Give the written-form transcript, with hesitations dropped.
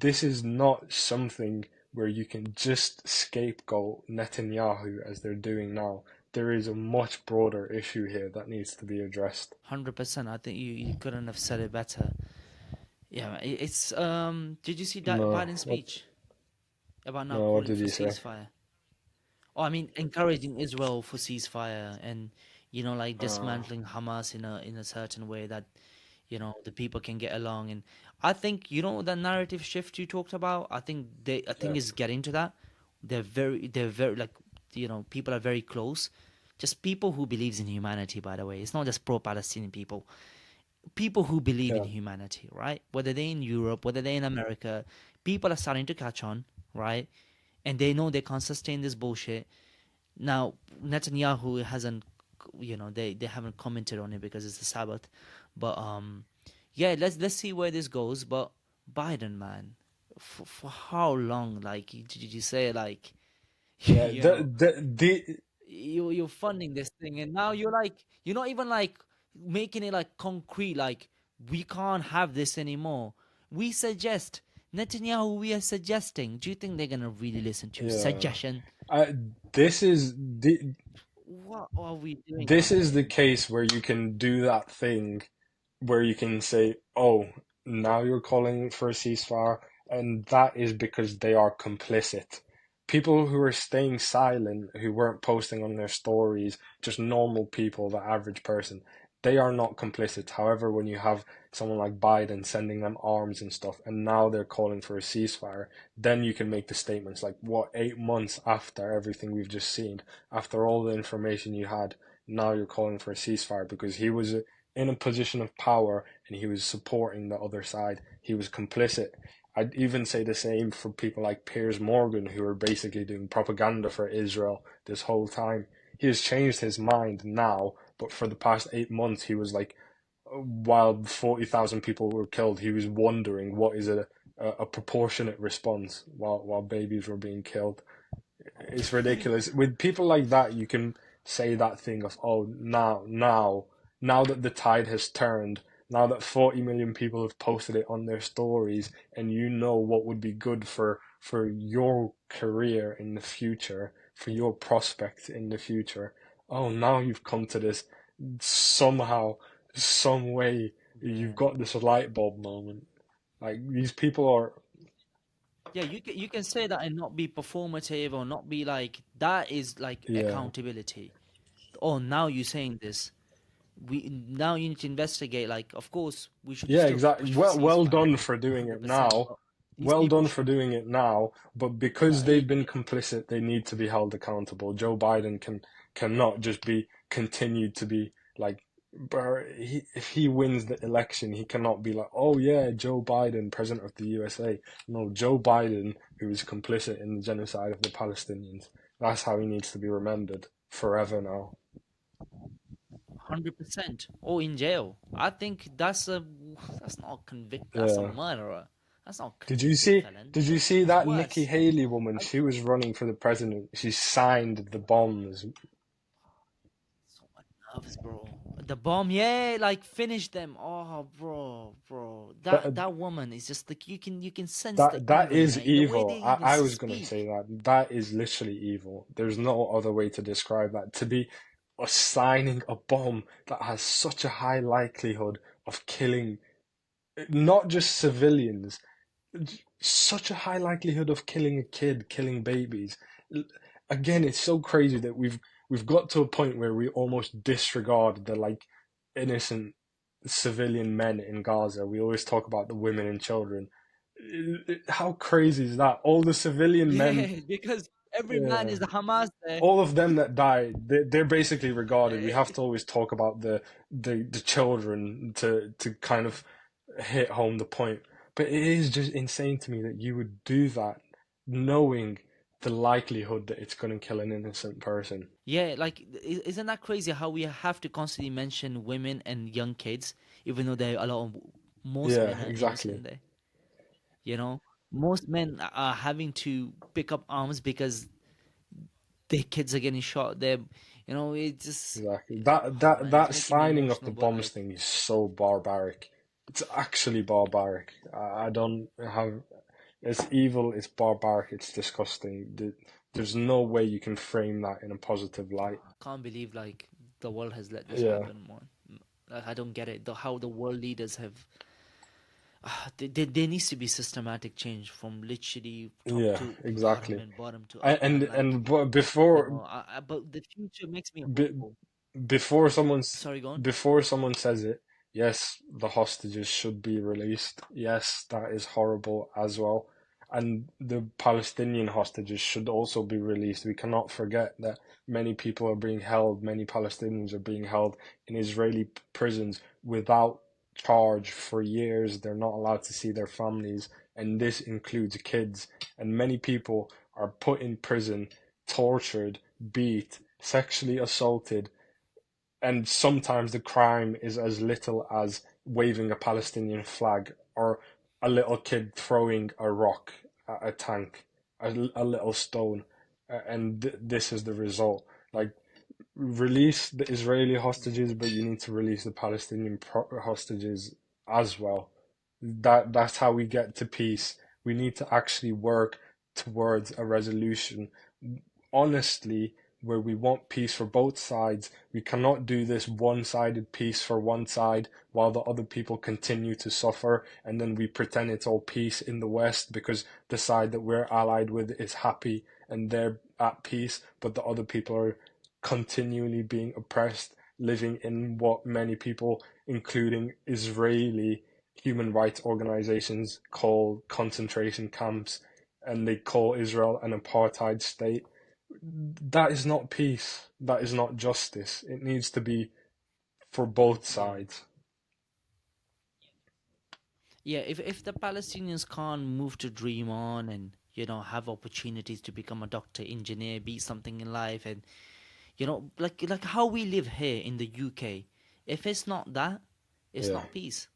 this is not something where you can just scapegoat Netanyahu as they're doing now. There is a much broader issue here that needs to be addressed. 100%. I think you couldn't have said it better. Yeah, it's did you see that No, Biden's what? speech about now No, what calling did for he say? ceasefire? Oh, I mean, encouraging Israel for ceasefire and like Uh, dismantling Hamas in a certain way that the people can get along. And I think the narrative shift you talked about. I think yeah, is getting to that. They're very like people are very close. Just people who believes in humanity. By the way, it's not just pro-Palestinian people. People who believe in yeah, humanity, right? Whether they're in Europe, whether they're in America, people are starting to catch on, right? And they know they can't sustain this bullshit. Now, Netanyahu hasn't, they haven't commented on it because it's the Sabbath, but yeah, let's see where this goes. But Biden, man, for how long? Like, did you say like, yeah. you know, The you're funding this thing, and now you're like, you're not even like making it like concrete. Like, we can't have this anymore. We suggest Netanyahu. We are suggesting. Do you think they're gonna really listen to yeah. suggestion? I, this is the What are we doing this out is the here? case where you can do that thing where you can say, "Oh, now you're calling for a ceasefire," and that is because they are complicit. People who are staying silent, who weren't posting on their stories, just normal people, the average person, they are not complicit. However, when you have someone like Biden sending them arms and stuff, and now they're calling for a ceasefire, then you can make the statements like, what, 8 months after everything we've just seen, after all the information you had, now you're calling for a ceasefire because he was in a position of power and he was supporting the other side. He was complicit. I'd even say the same for people like Piers Morgan, who are basically doing propaganda for Israel this whole time. He has changed his mind now, but for the past 8 months, he was like, while 40,000 people were killed, he was wondering what is a proportionate response while babies were being killed. It's ridiculous. With people like that, you can say that thing of, oh, now that the tide has turned, now that 40 million people have posted it on their stories, and you know what would be good for your career in the future, for your prospects in the future. Oh, now you've come to this somehow, some way, you've Yeah. got this light bulb moment. Like these people are, Yeah, you can say that and not be performative or not be like that is like yeah. accountability. Oh, now you're saying this. Now you need to investigate. Like, of course, we should Yeah, still exactly. push for Well ceasefire, done for doing it 100%. now. But these Well people done for should, doing it now. But because yeah, they've been complicit, they need to be held accountable. Joe Biden cannot just be continued to be like, if he wins the election, he cannot be like, oh yeah, Joe Biden, president of the USA. No, Joe Biden, who was complicit in the genocide of the Palestinians. That's how he needs to be remembered forever now. 100%, or in jail. I think that's not a convict. That's a Yeah. murderer. That's not a Did you convicted see? felon. Did you see It's that Nikki worse. Haley woman? I, She was running for the president. She signed the bombs. so nervous, bro. The bomb, yeah, like finish them. Oh, bro. That That that woman is just like you can sense the that evil in her is in the way they evil. even I was gonna say speak. that. That is literally evil. There's no other way to describe that. To be assigning a bomb that has such a high likelihood of killing not just civilians, such a high likelihood of killing a kid, killing babies. Again, it's so crazy that we've got to a point where we almost disregard the like innocent civilian men in Gaza. We always talk about the women and children. How crazy is that? All the civilian men, Yeah, because every man yeah, is a Hamas there. all of them that died, they're basically regarded. We have Eh, to always talk about the children to kind of hit home the point. But it is just insane to me that you would do that knowing the likelihood that it's going to kill an innocent person. Yeah, like isn't that crazy how we have to constantly mention women and young kids, even though there are a lot of most Yeah, men are exactly. innocent there. You know, most men are having to pick up arms because their kids are getting shot. It just Exactly. oh man, it's That making me signing of the emotional. But bombs like, thing is so barbaric. It's actually barbaric. I don't have. It's evil, it's barbaric, it's disgusting. There's no way you can frame that in a positive light. Can't believe like the world has let this Yeah, happen, man. Like I don't get it. How the world leaders have. There needs to be systematic change from literally top yeah, to bottom exactly. and bottom to And up, man. Like before but the future makes me be, hopeful. before someone's Sorry, go on. before someone says it, yes, the hostages should be released. Yes, that is horrible as well. And the Palestinian hostages should also be released. We cannot forget that many people are being held, many Palestinians are being held in Israeli prisons without charge for years. They're not allowed to see their families, and this includes kids. And many people are put in prison, tortured, beat, sexually assaulted, and sometimes the crime is as little as waving a Palestinian flag or a little kid throwing a rock at a tank, a little stone, and this is the result. Like, release the Israeli hostages, but you need to release the Palestinian hostages as well. That's how we get to peace. We need to actually work towards a resolution honestly, where we want peace for both sides. We cannot do this one-sided peace for one side while the other people continue to suffer, and then we pretend it's all peace in the West because the side that we're allied with is happy and they're at peace, but the other people are continually being oppressed, living in what many people, including Israeli human rights organizations, call concentration camps, and they call Israel an apartheid state. That is not peace. That is not justice. It needs to be for both Yeah. sides. Yeah, if the Palestinians can't move to dream on and have opportunities to become a doctor, engineer, be something in life, and like how we live here in the UK, if it's not that, it's Yeah, not peace.